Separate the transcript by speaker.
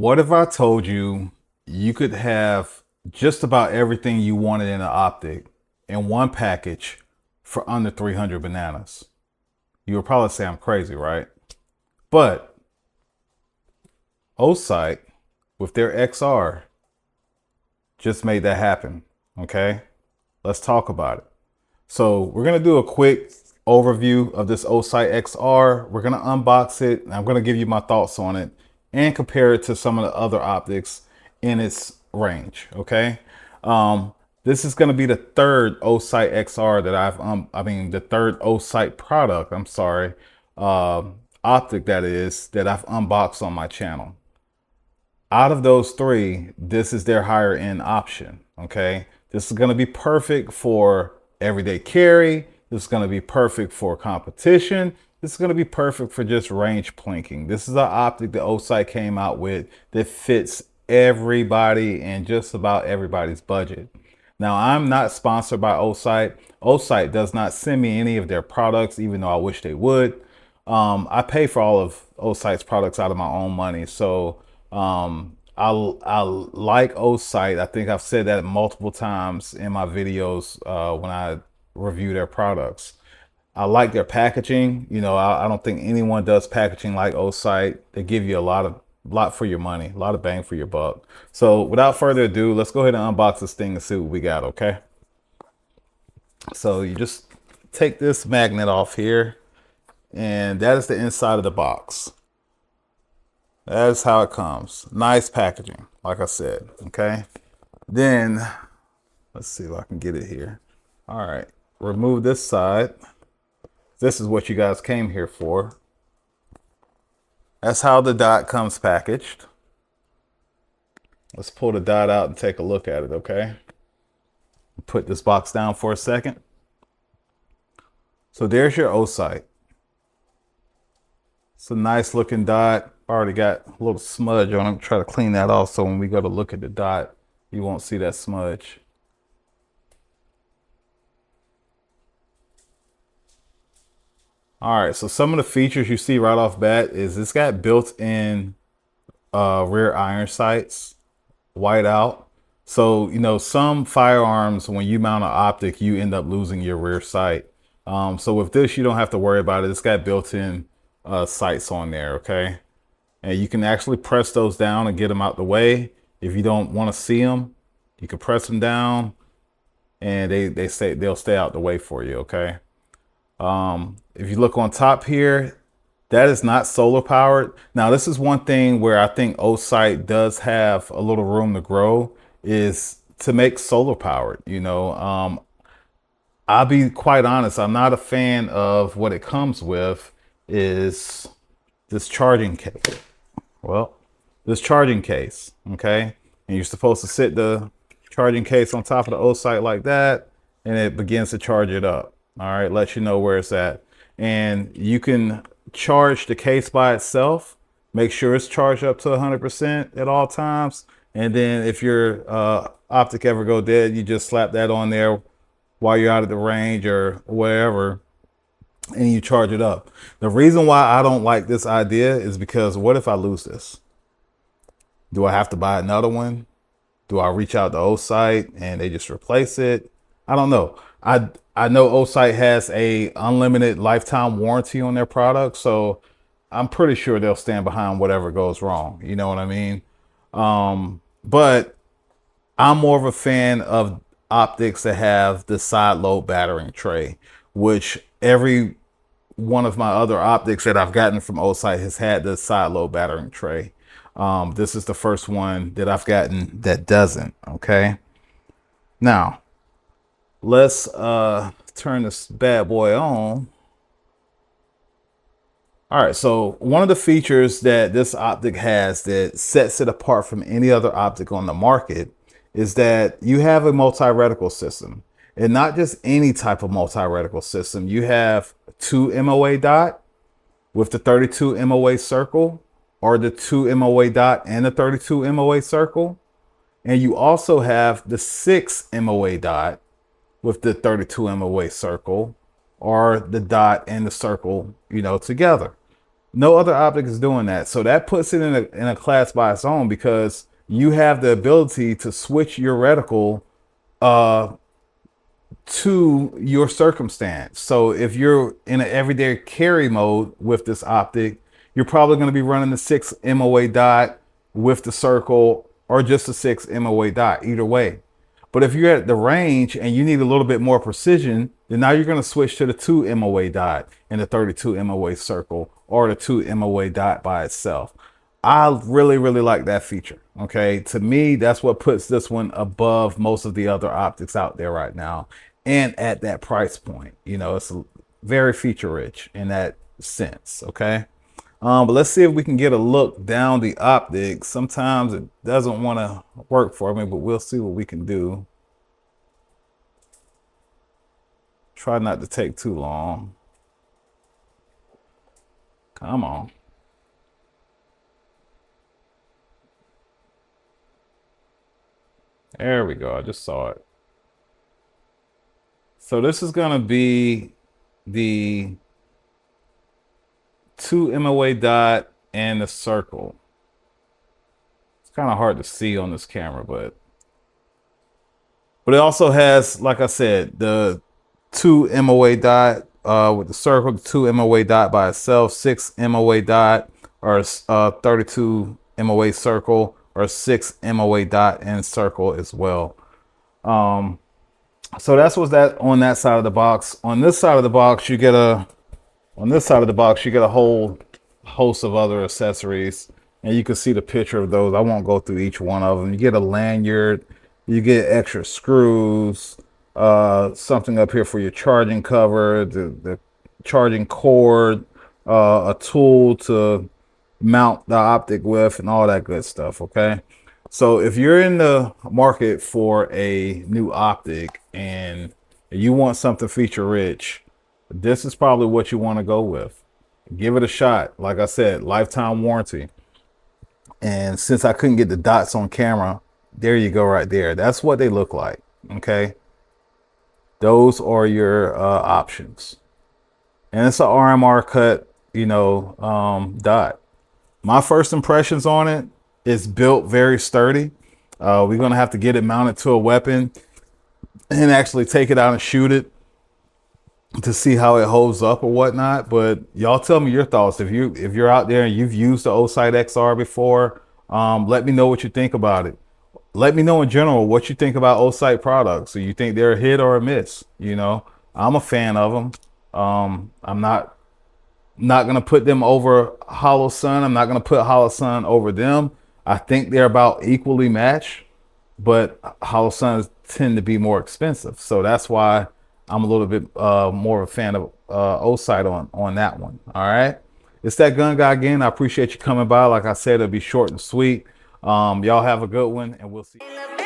Speaker 1: What if I told you you could have just about everything you wanted in an optic in one package for under 300 bananas? You would probably say I'm crazy, right? But Osight with their XR just made that happen. Okay, let's talk about it. So we're gonna do a quick overview of this Osight XR. We're gonna unbox it, and I'm gonna give you my thoughts on it and compare it to some of the other optics in its range. Okay, this is gonna be the third Osight XR that the third Osight product. I'm sorry, optic that is that I've unboxed on my channel. Out of those three, this is their higher end option. Okay, this is going to be perfect for everyday carry. This is going to be perfect for competition. This is going to be perfect for just range plinking. This is an optic that Osight came out with that fits everybody and just about everybody's budget. Now, I'm not sponsored by Osight. Osight does not send me any of their products, even though I wish they would. I pay for all of Osight's products out of my own money. So I like Osight. I think I've said that multiple times in my videos when I review their products. I like their packaging. You know, I don't think anyone does packaging like Osight. They give you a lot for your money, a lot of bang for your buck. So without further ado, let's go ahead and unbox this thing and see what we got, okay? So you just take this magnet off here, and that is the inside of the box. That's how it comes. Nice packaging, like I said, okay? Then, let's see if I can get it here. All right, remove this side. This is what you guys came here for. That's how the dot comes packaged. Let's pull the dot out and take a look at it, okay? Put this box down for a second. So there's your Osight. It's a nice looking dot. Already got a little smudge on it. Try to clean that off so when we go to look at the dot, you won't see that smudge. All right, so some of the features you see right off bat is it's got built-in rear iron sights, white out. So, you know, some firearms, when you mount an optic, you end up losing your rear sight. So with this, you don't have to worry about it. It's got built-in sights on there, okay? And you can actually press those down and get them out the way. If you don't want to see them, you can press them down and they'll stay out the way for you, okay? If you look on top here, that is not solar powered. Now, this is one thing where I think Osight does have a little room to grow is to make solar powered. You know, I'll be quite honest, I'm not a fan of what it comes with is this charging case. Well, this charging case, okay? And you're supposed to sit the charging case on top of the Osight like that, and it begins to charge it up. All right, let you know where it's at. And you can charge the case by itself. Make sure it's charged up to 100% at all times. And then if your optic ever go dead, you just slap that on there while you're out of the range or wherever, and you charge it up. The reason why I don't like this idea is because what if I lose this? Do I have to buy another one? Do I reach out to Osight and they just replace it? I don't know. I know Osight has a unlimited lifetime warranty on their product, so I'm pretty sure they'll stand behind whatever goes wrong. You know what I mean? But I'm more of a fan of optics that have the side load battering tray, which every one of my other optics that I've gotten from Osight has had the side load battering tray. This is the first one that I've gotten that doesn't. Okay. Now let's turn this bad boy on. All right, so one of the features that this optic has that sets it apart from any other optic on the market is that you have a multi-reticle system, and not just any type of multi-reticle system. You have 2 MOA dot with the 32 MOA circle, or the 2 MOA dot and the 32 MOA circle. And you also have the 6 MOA dot with the 32 MOA circle, or the dot and the circle, you know, together. No other optic is doing that. So that puts it in a class by its own, because you have the ability to switch your reticle uh, to your circumstance. So if you're in an everyday carry mode with this optic, you're probably going to be running the 6 MOA dot with the circle, or just a 6 MOA dot, either way. But if you're at the range and you need a little bit more precision, then now you're going to switch to the 2 MOA dot and the 32 MOA circle, or the 2 MOA dot by itself. I really, really like that feature. Okay. To me, that's what puts this one above most of the other optics out there right now. And at that price point, you know, it's very feature rich in that sense. Okay. But let's see if we can get a look down the optic. Sometimes it doesn't want to work for me, but we'll see what we can do. Try not to take too long. Come on. There we go. I just saw it. So this is going to be the 2 MOA dot and the circle. It's kind of hard to see on this camera, but it also has, like I said, the 2 MOA dot with the circle, the 2 MOA dot by itself, 6 MOA dot, or 32 MOA circle, or 6 MOA dot and circle as well. So that's what's that on that side of the box. On this side of the box, you get a whole host of other accessories, and you can see the picture of those. I won't go through each one of them. You get a lanyard, you get extra screws, something up here for your charging cover, the charging cord, a tool to mount the optic with, and all that good stuff. Okay. So if you're in the market for a new optic and you want something feature rich, this is probably what you want to go with. Give it a shot. Like I said, lifetime warranty. And since I couldn't get the dots on camera, there you go right there. That's what they look like. Okay. Those are your options. And it's a RMR cut, you know, dot. My first impressions on it, it's built very sturdy. We're going to have to get it mounted to a weapon and actually take it out and shoot it to see how it holds up or whatnot. But y'all tell me your thoughts. If you're out there and you've used the Osight XR before, let me know what you think about it. Let me know in general what you think about Osight products. So you think they're a hit or a miss? You know, I'm a fan of them. I'm not gonna put them over Hollow Sun. I'm not gonna put Hollow Sun over them. I think they're about equally matched, but Hollow Suns tend to be more expensive. So that's why I'm a little bit more of a fan of Osight on that one. All right. It's that gun guy again. I appreciate you coming by. Like I said, it'll be short and sweet. Y'all have a good one, and we'll see you.